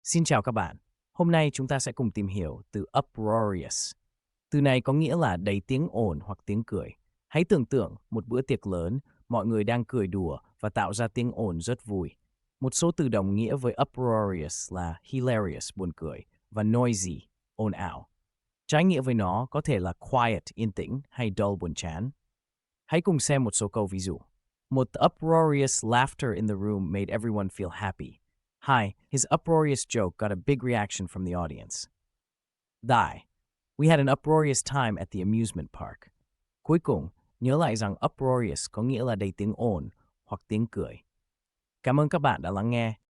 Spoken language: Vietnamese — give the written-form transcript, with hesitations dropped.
Xin chào các bạn. Hôm nay chúng ta sẽ cùng tìm hiểu từ uproarious. Từ này có nghĩa là đầy tiếng ồn hoặc tiếng cười. Hãy tưởng tượng một bữa tiệc lớn, mọi người đang cười đùa và tạo ra tiếng ồn rất vui. Một số từ đồng nghĩa với uproarious là hilarious, buồn cười, và noisy, ồn ào. Trái nghĩa với nó có thể là quiet, yên tĩnh, hay dull, buồn chán. Hãy cùng xem một số câu ví dụ. Một uproarious laughter in the room made everyone feel happy. Hi, his uproarious joke got a big reaction from the audience. Die. We had an uproarious time at the amusement park. Cuối cùng, nhớ lại rằng uproarious có nghĩa là đầy tiếng ồn hoặc tiếng cười. Cảm ơn các bạn đã lắng nghe.